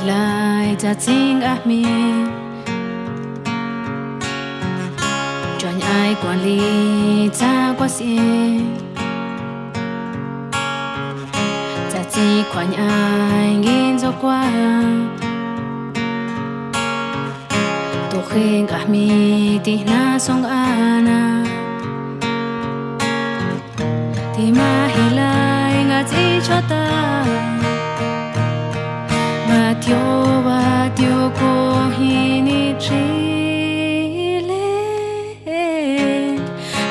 lại cha chính mi cho ai quản lý cha quá xin cha chỉ quản ai nghiên cho qua tu khen mi ti na song ana thì mà hi lại ngã chỉ cho ta mà thiếu cô hi ni chi lên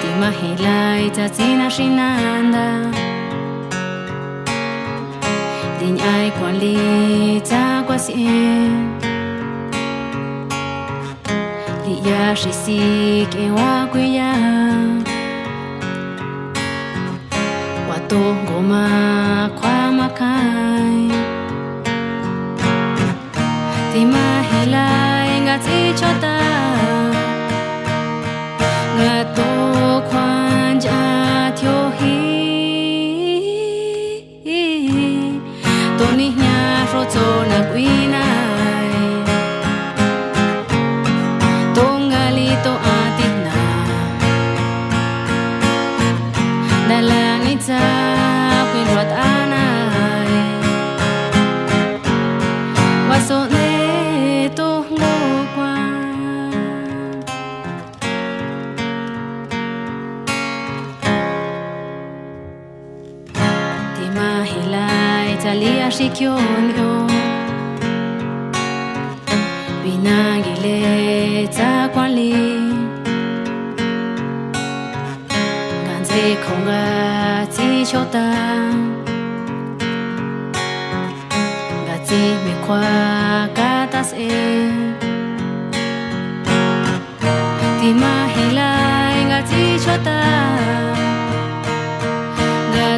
thì mà hi lại ta chỉ na shinanda đình ai quản lý cha quá xin li ya shi si ke wa quy ya wa to goma kwa makai thì mà hi lại ngã chỉ cho ta ngã to khoan cha thiếu hi to ni nya ro cho na quy nai to ngali to atina na lang cha quên ruột anai wa so Talia shikyon binangile ta kwali ganze konga ti chota gati me kwa kata se ti mahila ngati chota ga